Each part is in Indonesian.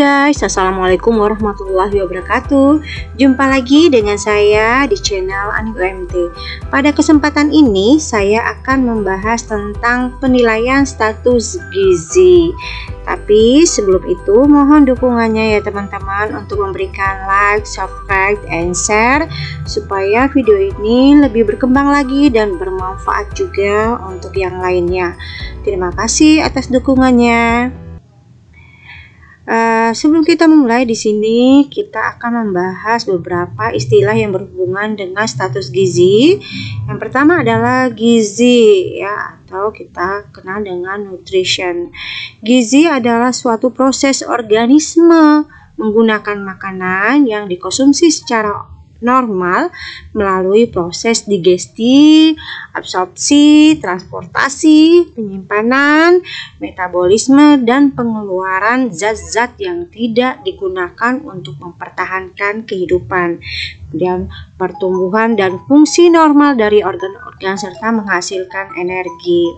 guys, assalamualaikum warahmatullahi wabarakatuh. Jumpa lagi dengan saya di channel Ani UMT. Pada kesempatan ini saya akan membahas tentang penilaian status gizi. Tapi sebelum itu mohon dukungannya ya teman-teman untuk memberikan like, subscribe, and share supaya video ini lebih berkembang lagi dan bermanfaat juga untuk yang lainnya. Terima kasih atas dukungannya. Sebelum kita memulai, di sini kita akan membahas beberapa istilah yang berhubungan dengan status gizi. Yang pertama adalah gizi, ya, atau kita kenal dengan nutrition. Gizi adalah suatu proses organisme menggunakan makanan yang dikonsumsi secara normal melalui proses digesti, absorpsi, transportasi, penyimpanan, metabolisme, dan pengeluaran zat-zat yang tidak digunakan untuk mempertahankan kehidupan, kemudian pertumbuhan dan fungsi normal dari organ-organ serta menghasilkan energi.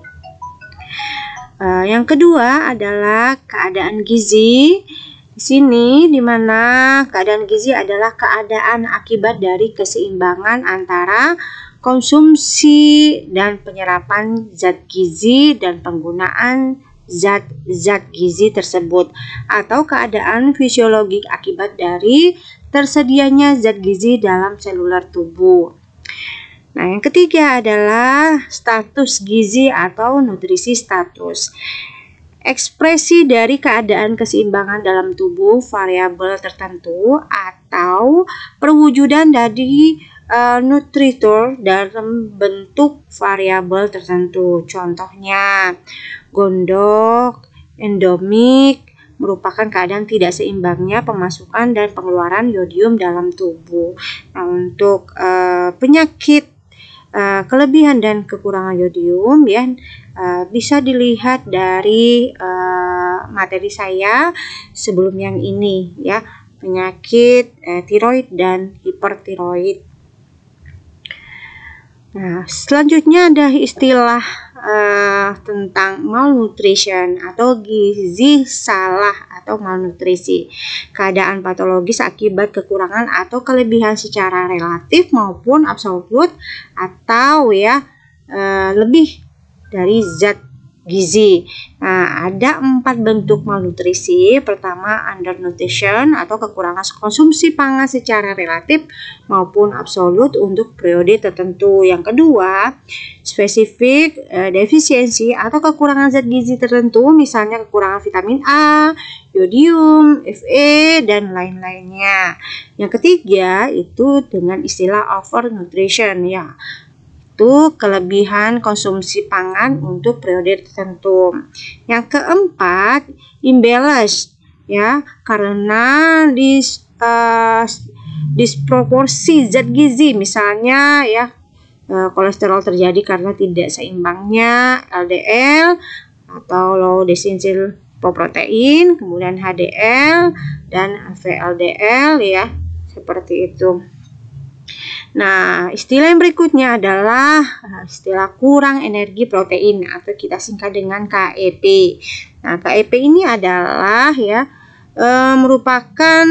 Yang kedua adalah keadaan gizi. Di sini dimana keadaan gizi adalah keadaan akibat dari keseimbangan antara konsumsi dan penyerapan zat gizi dan penggunaan zat-zat gizi tersebut, atau keadaan fisiologik akibat dari tersedianya zat gizi dalam seluler tubuh. Nah, yang ketiga adalah status gizi atau nutrisi status. Ekspresi dari keadaan keseimbangan dalam tubuh variabel tertentu atau perwujudan dari nutritur dalam bentuk variabel tertentu. Contohnya, gondok endemik merupakan keadaan tidak seimbangnya pemasukan dan pengeluaran yodium dalam tubuh. Nah, untuk penyakit kelebihan dan kekurangan yodium ya bisa dilihat dari materi saya sebelum yang ini ya, penyakit tiroid dan hipertiroid. Nah, selanjutnya ada istilah tentang malnutrition atau gizi salah atau malnutrisi. Keadaan patologis akibat kekurangan atau kelebihan secara relatif maupun absolut atau ya lebih dari zat gizi. Nah, ada 4 bentuk malnutrisi. Pertama, undernutrition atau kekurangan konsumsi pangan secara relatif maupun absolut untuk periode tertentu. Yang kedua, spesifik defisiensi atau kekurangan zat gizi tertentu, misalnya kekurangan vitamin A, yodium, Fe, dan lain-lainnya. Yang ketiga, itu dengan istilah overnutrition ya, itu kelebihan konsumsi pangan untuk periode tertentu. Yang keempat, imbalance ya, karena disproporsi zat gizi, misalnya ya kolesterol terjadi karena tidak seimbangnya LDL atau low density lipoprotein, kemudian HDL dan VLDL ya, seperti itu. Nah, istilah yang berikutnya adalah istilah kurang energi protein atau kita singkat dengan KEP. Nah, KEP ini adalah ya merupakan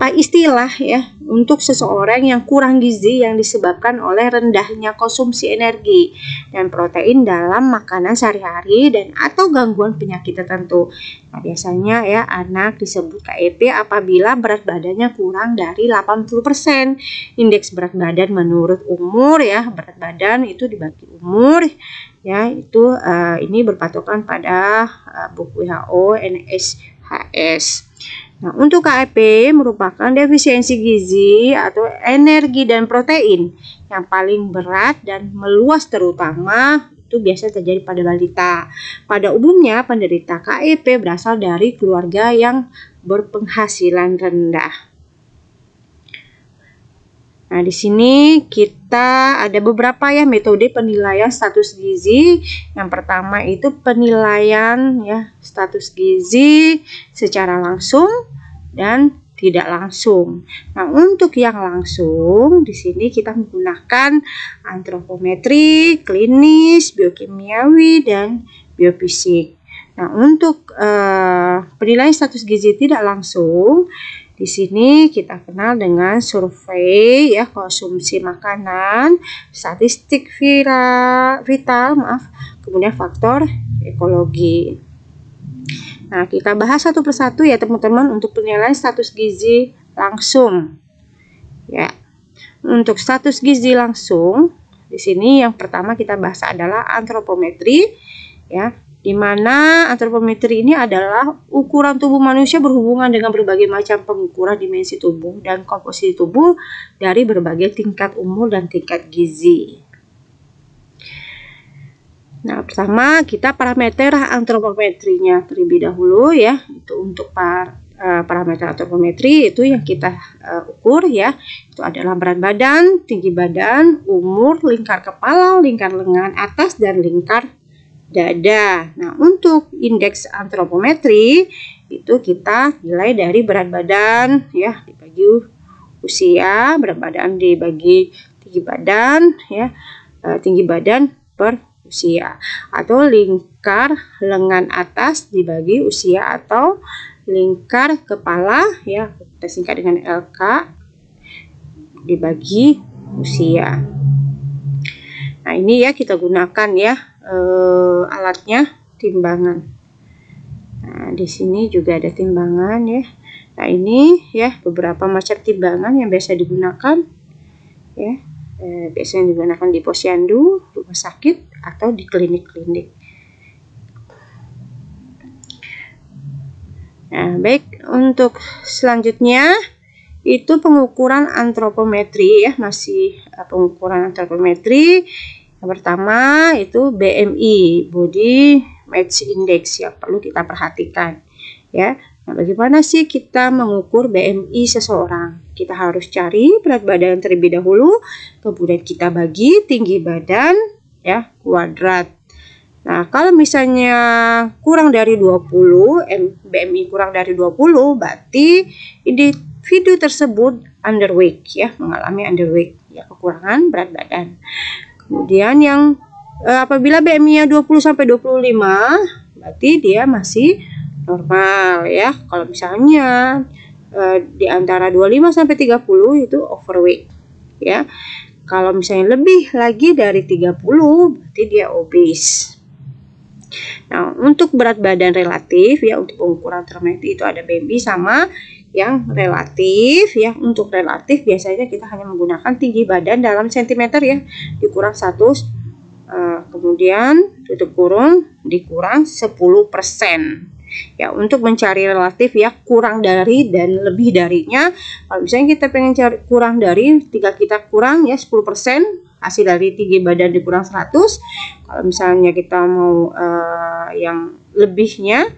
istilah ya untuk seseorang yang kurang gizi yang disebabkan oleh rendahnya konsumsi energi dan protein dalam makanan sehari-hari dan atau gangguan penyakit tertentu. Nah, biasanya ya anak disebut KEP apabila berat badannya kurang dari 80%. Indeks berat badan menurut umur ya, berat badan itu dibagi umur ya, itu ini berpatokan pada buku WHO NSHS. Nah, untuk KEP merupakan defisiensi gizi atau energi dan protein yang paling berat dan meluas, terutama itu biasa terjadi pada balita. Pada umumnya penderita KEP berasal dari keluarga yang berpenghasilan rendah. Nah, di sini kita ada beberapa ya metode penilaian status gizi. Yang pertama itu penilaian ya status gizi secara langsung dan tidak langsung. Nah, untuk yang langsung di sini kita menggunakan antropometri, klinis, biokimiawi, dan biofisik. Nah, untuk penilaian status gizi tidak langsung, di sini kita kenal dengan survei ya konsumsi makanan, statistik vital, kemudian faktor ekologi. Nah, kita bahas satu persatu ya teman-teman untuk penilaian status gizi langsung. Ya. Untuk status gizi langsung, di sini yang pertama kita bahas adalah antropometri ya. Di mana antropometri ini adalah ukuran tubuh manusia berhubungan dengan berbagai macam pengukuran dimensi tubuh dan komposisi tubuh dari berbagai tingkat umur dan tingkat gizi. Nah, pertama kita parameter antropometrinya terlebih dahulu ya. Itu untuk parameter antropometri itu yang kita ukur ya. Itu adalah berat badan, tinggi badan, umur, lingkar kepala, lingkar lengan atas dan lingkar dada. Nah, untuk indeks antropometri itu kita nilai dari berat badan ya dibagi usia, berat badan dibagi tinggi badan ya, tinggi badan per usia, atau lingkar lengan atas dibagi usia atau lingkar kepala ya kita singkat dengan LK dibagi usia. Nah, ini ya kita gunakan ya alatnya timbangan. Nah, di sini juga ada timbangan ya. Nah, ini ya beberapa macam timbangan yang biasa digunakan ya. Biasanya digunakan di posyandu, rumah sakit atau di klinik-klinik. Nah, baik, untuk selanjutnya itu pengukuran antropometri ya, masih pengukuran antropometri. Yang pertama itu BMI, Body Mass Index, yang perlu kita perhatikan ya. Nah, bagaimana sih kita mengukur BMI seseorang? Kita harus cari berat badan terlebih dahulu, kemudian kita bagi tinggi badan ya kuadrat. Nah, kalau misalnya kurang dari 20, BMI kurang dari 20, berarti individu tersebut underweight ya, mengalami underweight ya, kekurangan berat badan. Kemudian yang apabila BMI-nya 20 sampai 25, berarti dia masih normal ya. Kalau misalnya di antara 25 sampai 30 itu overweight ya. Kalau misalnya lebih lagi dari 30 berarti dia obese. Nah, untuk berat badan relatif ya, untuk pengukuran antropometri itu ada BMI sama yang relatif ya. Untuk relatif biasanya kita hanya menggunakan tinggi badan dalam sentimeter ya, dikurang 100, kemudian tutup kurung dikurang 10% ya. Untuk mencari relatif ya, kurang dari dan lebih darinya, kalau misalnya kita pengen cari kurang dari, tinggal kita kurang ya 10% hasil dari tinggi badan dikurang 100. Kalau misalnya kita mau yang lebihnya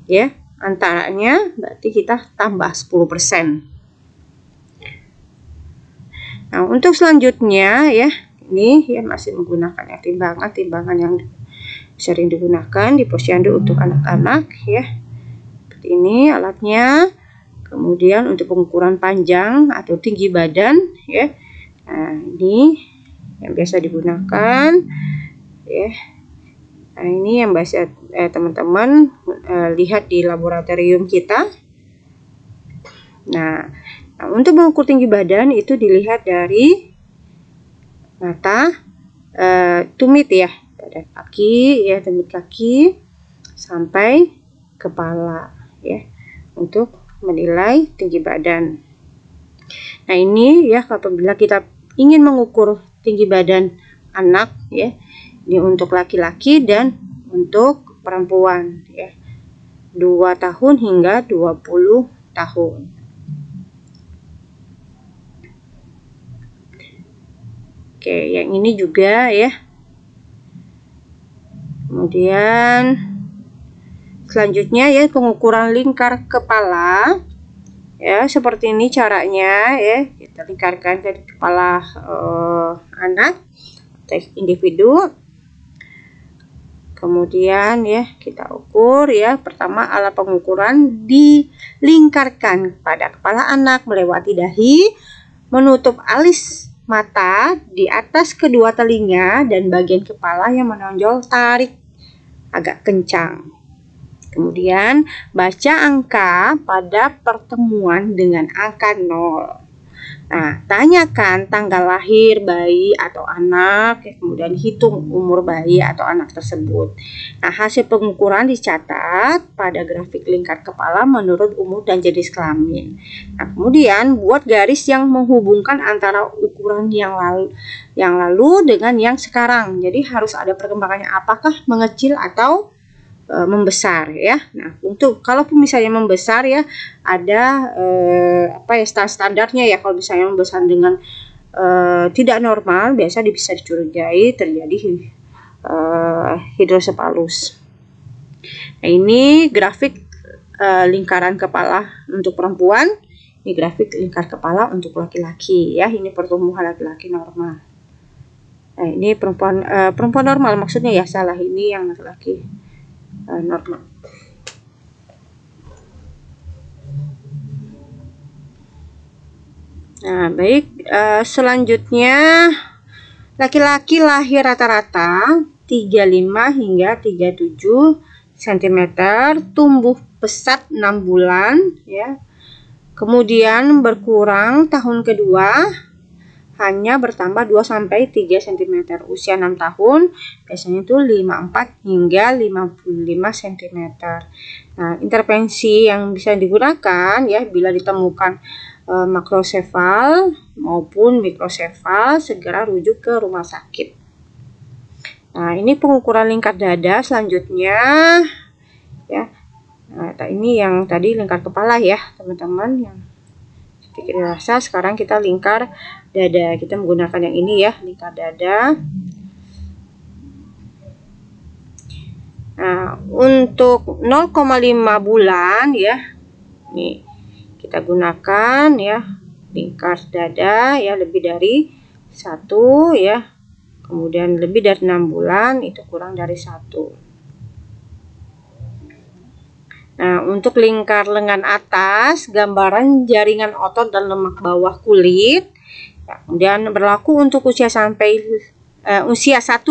ya, antaranya berarti kita tambah 10%. Nah, untuk selanjutnya ya, ini ya masih menggunakan ya timbangan yang sering digunakan di posyandu untuk anak-anak ya. Seperti ini alatnya. Kemudian untuk pengukuran panjang atau tinggi badan ya. Nah, ini yang biasa digunakan ya. Nah, ini yang biasa teman-teman lihat di laboratorium kita. Nah, untuk mengukur tinggi badan itu dilihat dari mata, tumit ya, pada kaki ya, tumit kaki sampai kepala ya, untuk menilai tinggi badan. Nah, ini ya apabila kita ingin mengukur tinggi badan anak ya, ini untuk laki-laki dan untuk perempuan ya, 2 tahun hingga 20 tahun. Oke, yang ini juga ya. Kemudian selanjutnya ya, pengukuran lingkar kepala ya, seperti ini caranya ya. Kita lingkarkan dari kepala anak atau individu. Kemudian ya kita ukur ya. Pertama, alat pengukuran dilingkarkan pada kepala anak melewati dahi, menutup alis mata di atas kedua telinga dan bagian kepala yang menonjol, tarik agak kencang Kemudian baca angka pada pertemuan dengan angka 0. Nah, tanyakan tanggal lahir bayi atau anak, kemudian hitung umur bayi atau anak tersebut. Nah, hasil pengukuran dicatat pada grafik lingkar kepala menurut umur dan jenis kelamin. Nah, kemudian buat garis yang menghubungkan antara ukuran yang lalu dengan yang sekarang. Jadi harus ada perkembangannya, apakah mengecil atau membesar ya. Nah, untuk kalaupun misalnya membesar ya, ada standarnya ya. Kalau misalnya membesar dengan tidak normal, biasa bisa dicurigai terjadi hidrosepalus. Nah, ini grafik lingkaran kepala untuk perempuan, ini grafik lingkar kepala untuk laki-laki ya. Ini pertumbuhan laki-laki normal. Nah, ini perempuan normal maksudnya ya, salah, ini yang laki-laki normal. Nah, baik, selanjutnya laki-laki lahir rata-rata 35 hingga 37 cm, tumbuh pesat 6 bulan ya. Kemudian berkurang tahun kedua, hanya bertambah 2-3 cm. Usia 6 tahun biasanya itu 54 hingga 55 cm. Nah, intervensi yang bisa digunakan ya bila ditemukan makrosefal maupun mikrosefal, segera rujuk ke rumah sakit. Nah, ini pengukuran lingkar dada selanjutnya ya. Nah, ini yang tadi lingkar kepala ya, teman-teman, yang sedikit dirasa. Sekarang kita lingkar dada. Kita menggunakan yang ini ya, lingkar dada. Nah, untuk 0,5 bulan ya, nih kita gunakan ya lingkar dada ya, lebih dari 1 ya. Kemudian lebih dari 6 bulan itu kurang dari 1. Nah, untuk lingkar lengan atas, gambaran jaringan otot dan lemak bawah kulit. Kemudian berlaku untuk usia 1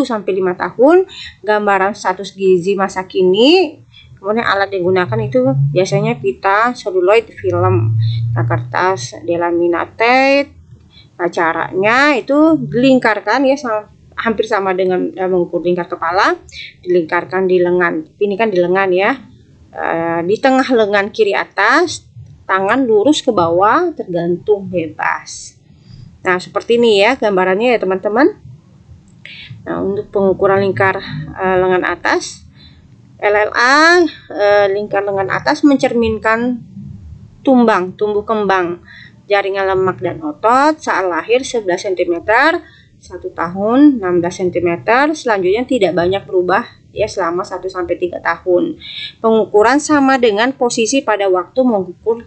sampai 5 tahun, gambaran status gizi masa kini. Kemudian alat digunakan itu biasanya pita, seluloid, film, kertas delaminated. Nah, caranya itu dilingkarkan ya, hampir sama dengan mengukur lingkar kepala, dilingkarkan di lengan. Ini kan di lengan ya. Di tengah lengan kiri atas, tangan lurus ke bawah, tergantung bebas. Nah, seperti ini ya gambarannya ya, teman-teman. Nah, untuk pengukuran lingkar lengan atas, LLA, lingkar lengan atas mencerminkan tumbuh kembang jaringan lemak dan otot saat lahir 11 cm, 1 tahun 16 cm, selanjutnya tidak banyak berubah ya selama 1-3 tahun. Pengukuran sama dengan posisi pada waktu mengukur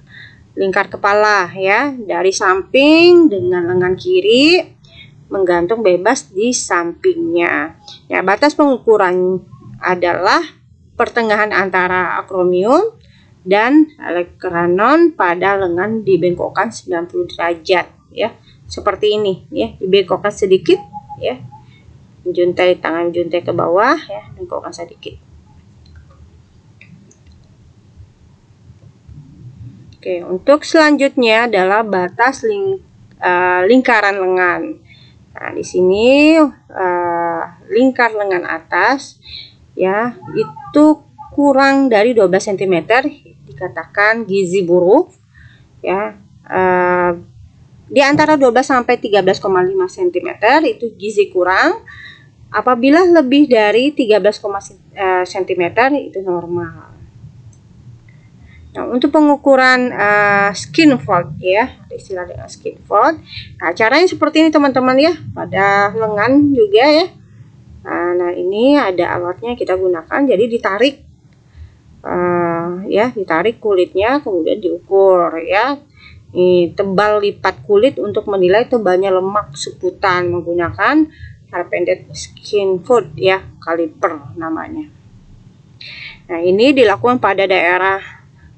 lingkar kepala ya, dari samping dengan lengan kiri menggantung bebas di sampingnya. Ya, batas pengukuran adalah pertengahan antara akromion dan olecranon pada lengan dibengkokkan 90 derajat ya. Seperti ini ya, dibengkokkan sedikit ya. Tangan juntai ke bawah ya, bengkokkan sedikit. Oke, untuk selanjutnya adalah batas lingkaran lengan. Nah, di sini lingkar lengan atas ya, itu kurang dari 12 cm dikatakan gizi buruk ya. Di antara 12 sampai 13,5 cm itu gizi kurang. Apabila lebih dari 13 cm itu normal. Nah, untuk pengukuran skin fold ya, istilah dengan skin fold. Nah, caranya seperti ini teman-teman ya, pada lengan juga ya. Nah, ini ada alatnya kita gunakan, jadi ditarik ya, ditarik kulitnya kemudian diukur ya. Ini tebal lipat kulit untuk menilai tebalnya lemak seputan menggunakan Harpended skin fold ya, kaliper namanya. Nah, ini dilakukan pada daerah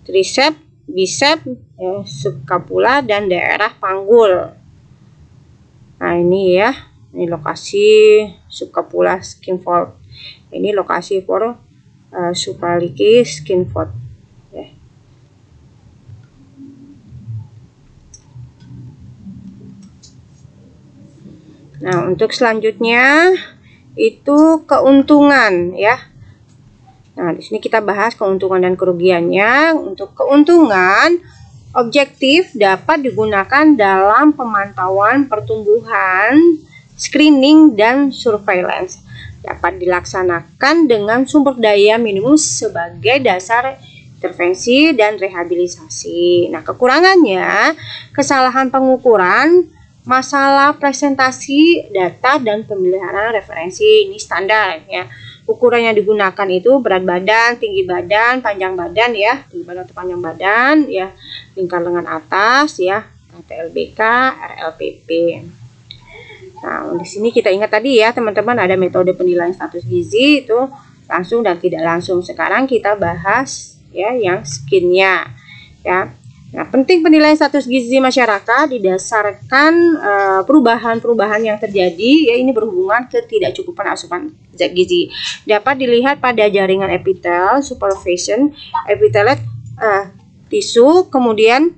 tricep, bicep, ya, subcapula dan daerah panggul. Nah, ini ya, ini lokasi subcapula skin fold. Ini lokasi for Supaliki skin food. Ya. Nah, untuk selanjutnya itu keuntungan ya. Nah, di sini kita bahas keuntungan dan kerugiannya. Untuk keuntungan, objektif dapat digunakan dalam pemantauan pertumbuhan, screening, dan surveillance. Dapat dilaksanakan dengan sumber daya minimum sebagai dasar intervensi dan rehabilitasi. Nah, kekurangannya, kesalahan pengukuran, masalah presentasi data, dan pemeliharaan referensi. Ini standar ya. Ukuran yang digunakan itu berat badan, tinggi badan, panjang badan ya, tinggi badan atau panjang badan ya, lingkar lengan atas ya, TLBK, RLPP. Nah, di sini kita ingat tadi ya teman-teman, ada metode penilaian status gizi itu langsung dan tidak langsung. Sekarang kita bahas ya yang skinnya ya. Nah, penting penilaian status gizi masyarakat didasarkan perubahan-perubahan yang terjadi ya, ini berhubungan ketidakcukupan asupan zat gizi. Dapat dilihat pada jaringan epitel, supervision, epitelet, tisu, kemudian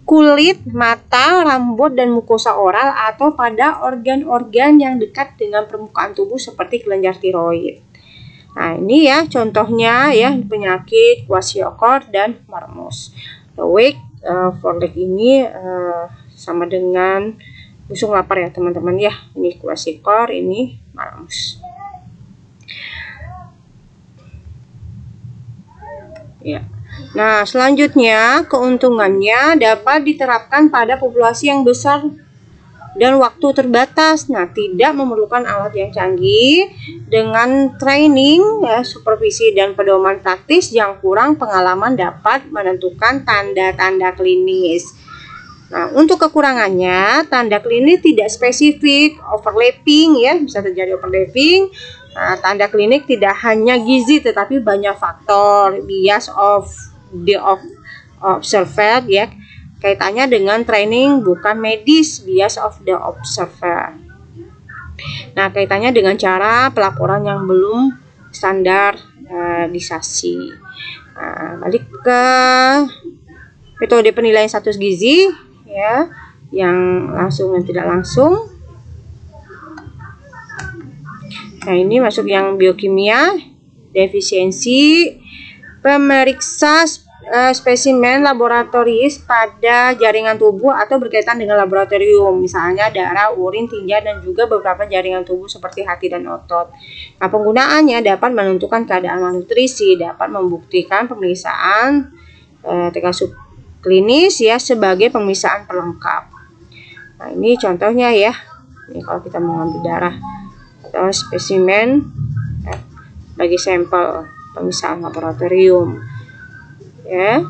kulit, mata, rambut, dan mukosa oral, atau pada organ-organ yang dekat dengan permukaan tubuh seperti kelenjar tiroid. Nah, ini ya contohnya ya penyakit kwashiorkor dan marmos. Weight for leg ini sama dengan busung lapar ya teman-teman ya. Ini kwashiorkor, ini marmos. Ya. Nah, selanjutnya keuntungannya dapat diterapkan pada populasi yang besar dan waktu terbatas. Nah, tidak memerlukan alat yang canggih, dengan training ya, supervisi dan pedoman praktis yang kurang pengalaman dapat menentukan tanda-tanda klinis. Nah, untuk kekurangannya, tanda klinis tidak spesifik, overlapping ya, bisa terjadi overlapping. Nah, tanda klinik tidak hanya gizi tetapi banyak faktor, bias of the observer ya, kaitannya dengan training bukan medis, bias of the observer. Nah, kaitannya dengan cara pelaporan yang belum standarisasi. Nah, balik ke metode penilaian status gizi ya, yang langsung dan tidak langsung. Nah, ini masuk yang biokimia, defisiensi, pemeriksa spesimen laboratoris pada jaringan tubuh atau berkaitan dengan laboratorium, misalnya darah, urin, tinja, dan juga beberapa jaringan tubuh seperti hati dan otot. Nah, penggunaannya dapat menentukan keadaan malnutrisi, dapat membuktikan pemeriksaan TK subklinis ya sebagai pemeriksaan pelengkap. Nah, ini contohnya ya. Ini kalau kita mengambil darah atau spesimen ya, bagi sampel pemeriksaan laboratorium ya.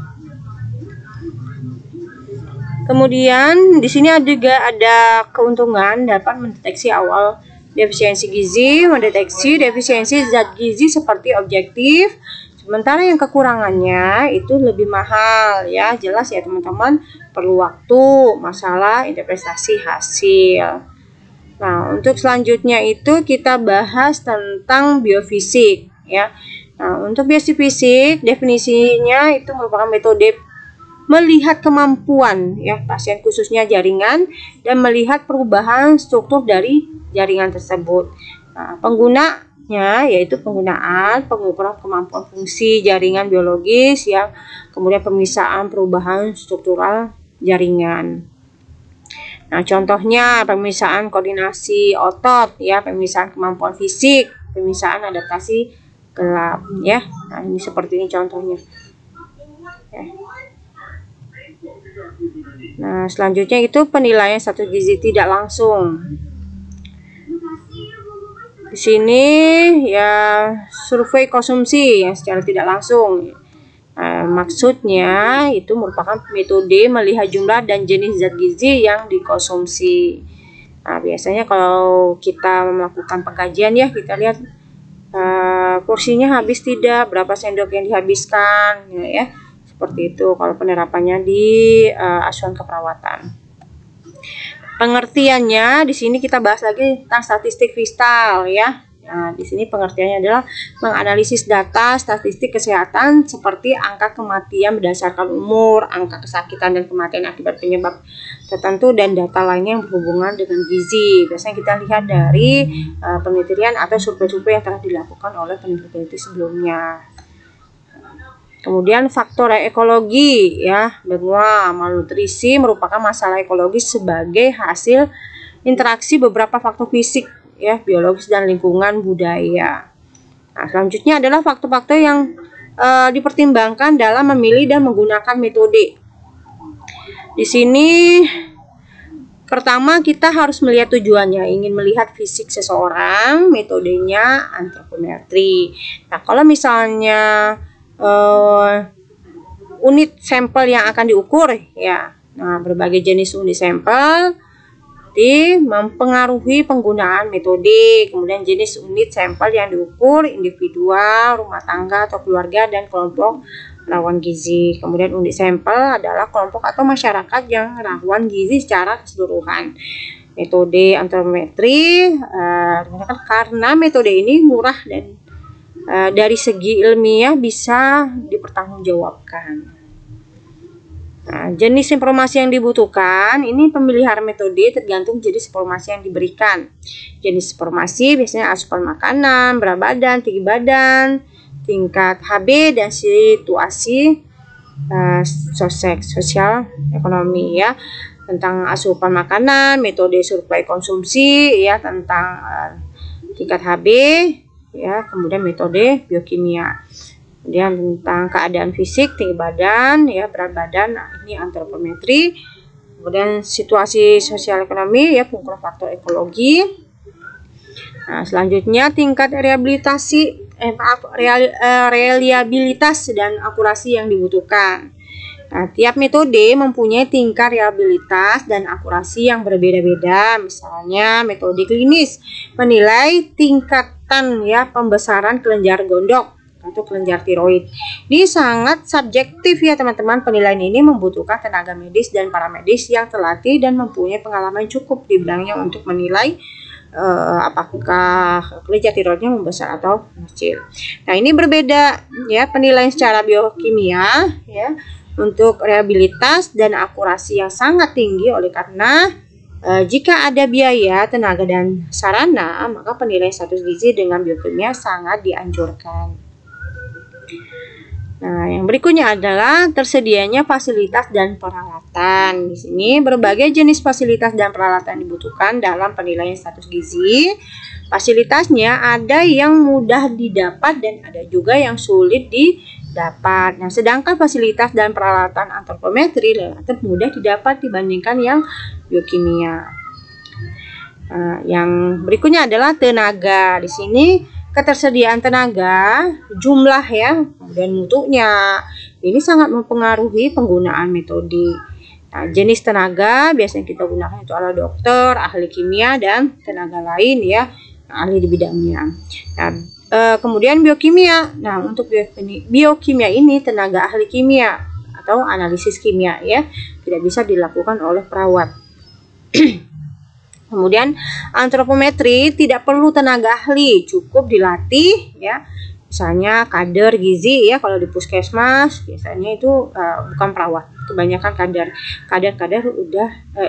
Kemudian di sini juga ada keuntungan dapat mendeteksi awal defisiensi gizi, mendeteksi defisiensi zat gizi seperti objektif. Sementara yang kekurangannya itu lebih mahal ya, jelas ya teman-teman, perlu waktu, masalah interpretasi hasil. Nah, untuk selanjutnya itu kita bahas tentang biofisik ya. Nah, untuk biofisik definisinya itu merupakan metode melihat kemampuan ya pasien khususnya jaringan dan melihat perubahan struktur dari jaringan tersebut. Nah, penggunanya yaitu penggunaan pengukuran kemampuan fungsi jaringan biologis ya, kemudian pemeriksaan perubahan struktural jaringan. Nah, contohnya pemeriksaan koordinasi otot ya, pemeriksaan kemampuan fisik, pemeriksaan adaptasi gelap ya. Nah, ini seperti ini contohnya ya. Nah, selanjutnya itu penilaian status gizi tidak langsung. Di sini ya survei konsumsi yang secara tidak langsung. Maksudnya itu merupakan metode melihat jumlah dan jenis zat gizi yang dikonsumsi. Nah, biasanya kalau kita melakukan pengkajian ya, kita lihat porsinya habis tidak, berapa sendok yang dihabiskan ya, seperti itu kalau penerapannya di asuhan keperawatan. Pengertiannya di sini kita bahas lagi tentang statistik fistal ya. Nah, di sini pengertiannya adalah menganalisis data statistik kesehatan seperti angka kematian berdasarkan umur, angka kesakitan dan kematian akibat penyebab tertentu, dan data lainnya yang berhubungan dengan gizi. Biasanya kita lihat dari penelitian atau survei-survei yang telah dilakukan oleh peneliti sebelumnya. Kemudian faktor ekologi, ya, benua malnutrisi merupakan masalah ekologis sebagai hasil interaksi beberapa faktor fisik, ya, biologis dan lingkungan budaya. Nah, selanjutnya adalah faktor-faktor yang dipertimbangkan dalam memilih dan menggunakan metode. Di sini pertama kita harus melihat tujuannya, ingin melihat fisik seseorang, metodenya antropometri. Nah, kalau misalnya unit sampel yang akan diukur, ya, nah, berbagai jenis unit sampel mempengaruhi penggunaan metode. Kemudian jenis unit sampel yang diukur individual, rumah tangga atau keluarga, dan kelompok rawan gizi. Kemudian unit sampel adalah kelompok atau masyarakat yang rawan gizi secara keseluruhan. Metode antropometri karena metode ini murah dan dari segi ilmiah bisa dipertanggungjawabkan. Nah, jenis informasi yang dibutuhkan, ini pemilihan metode tergantung jenis informasi yang diberikan. Jenis informasi biasanya asupan makanan, berat badan, tinggi badan, tingkat HB, dan situasi sosial ekonomi, ya. Tentang asupan makanan, metode survei konsumsi, ya, tentang tingkat HB, ya, kemudian metode biokimia. Kemudian tentang keadaan fisik, tinggi badan, ya, berat badan, nah, ini antropometri. Kemudian situasi sosial ekonomi, ya, pengukuran faktor ekologi. Nah, selanjutnya tingkat reliabilitas dan akurasi yang dibutuhkan. Nah, tiap metode mempunyai tingkat reliabilitas dan akurasi yang berbeda-beda. Misalnya metode klinis menilai tingkatan, ya, pembesaran kelenjar gondok atau kelenjar tiroid. Ini sangat subjektif, ya, teman-teman. Penilaian ini membutuhkan tenaga medis dan paramedis yang terlatih dan mempunyai pengalaman cukup di bidangnya untuk menilai apakah kelenjar tiroidnya membesar atau kecil. Nah, ini berbeda, ya, penilaian secara biokimia, ya, untuk reliabilitas dan akurasi yang sangat tinggi. Oleh karena jika ada biaya, tenaga, dan sarana, maka penilaian status gizi dengan biokimia sangat dianjurkan. Nah, yang berikutnya adalah tersedianya fasilitas dan peralatan. Di sini berbagai jenis fasilitas dan peralatan dibutuhkan dalam penilaian status gizi. Fasilitasnya ada yang mudah didapat dan ada juga yang sulit didapat. Nah, sedangkan fasilitas dan peralatan antropometri relatif mudah didapat dibandingkan yang biokimia. Nah, yang berikutnya adalah tenaga. Di sini ketersediaan tenaga, jumlah, ya, kemudian mutunya, ini sangat mempengaruhi penggunaan metode. Nah, jenis tenaga biasanya kita gunakan itu adalah dokter, ahli kimia, dan tenaga lain, ya, ahli di bidangnya. Nah, kemudian biokimia. Nah, untuk biokimia ini tenaga ahli kimia atau analisis kimia, ya, tidak bisa dilakukan oleh perawat. Kemudian antropometri tidak perlu tenaga ahli, cukup dilatih, ya. Misalnya kader gizi, ya, kalau di puskesmas biasanya itu bukan perawat, kebanyakan kader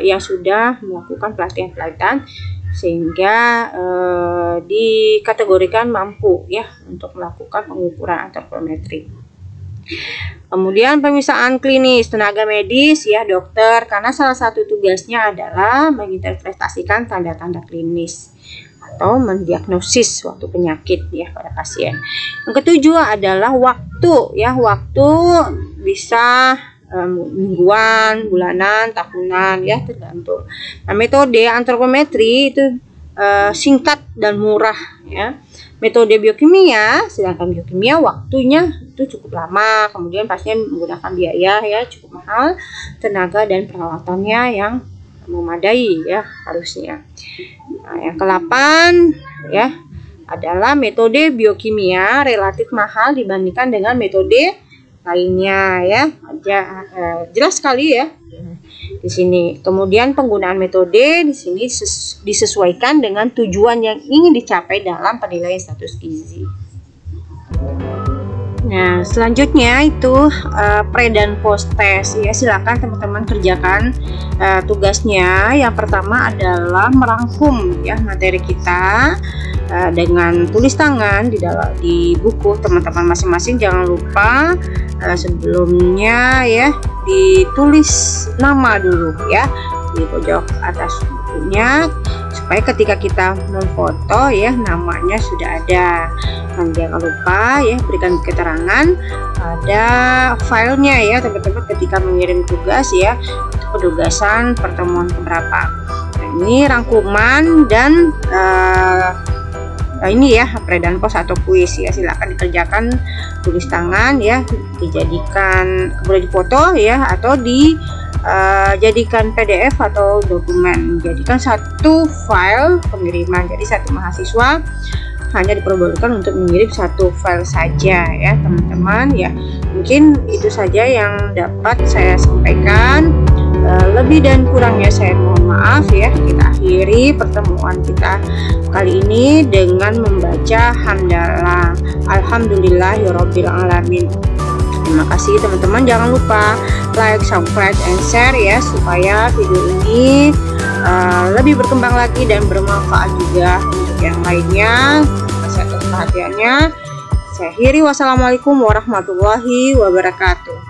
yang sudah melakukan pelatihan sehingga dikategorikan mampu, ya, untuk melakukan pengukuran antropometri. Kemudian pemisahan klinis, tenaga medis, ya, dokter, karena salah satu tugasnya adalah menginterpretasikan tanda-tanda klinis atau mendiagnosis suatu penyakit, ya, pada pasien. Yang ketujuh adalah waktu, ya, waktu bisa mingguan, bulanan, tahunan, ya, tergantung. Nah, metode antropometri itu singkat dan murah, ya. Metode biokimia, sedangkan biokimia waktunya itu cukup lama, kemudian pasien menggunakan biaya, ya, cukup mahal, tenaga dan peralatannya yang memadai, ya, harusnya. Nah, yang ke-8, ya, adalah metode biokimia relatif mahal dibandingkan dengan metode lainnya, ya. Jelas sekali, ya. di sini. Kemudian penggunaan metode di sini disesuaikan dengan tujuan yang ingin dicapai dalam penilaian status gizi. Nah, selanjutnya itu pre dan post test ya. Silakan teman-teman kerjakan tugasnya. Yang pertama adalah merangkum ya materi kita dengan tulis tangan di buku teman-teman masing-masing. Jangan lupa sebelumnya ya ditulis nama dulu ya di pojok atas bukunya, supaya ketika kita memfoto ya namanya sudah ada. Dan jangan lupa ya berikan keterangan pada filenya ya teman-teman ketika mengirim tugas ya, untuk penugasan pertemuan keberapa. Nah, ini rangkuman dan ini ya pre dan post atau kuis ya. Silakan dikerjakan tulis tangan ya, dijadikan boleh difoto ya, atau dijadikan PDF atau dokumen, jadikan satu file pengiriman. Jadi satu mahasiswa hanya diperbolehkan untuk mengirim satu file saja ya teman-teman ya. Mungkin itu saja yang dapat saya sampaikan. Lebih dan kurangnya saya mohon maaf ya. Kita akhiri pertemuan kita kali ini dengan membaca hamdalah alhamdulillahirabbil alamin. Terima kasih teman-teman, jangan lupa like, subscribe, and share ya, supaya video ini lebih berkembang lagi dan bermanfaat juga untuk yang lainnya. Atas perhatiannya, saya akhiri. Wassalamualaikum warahmatullahi wabarakatuh.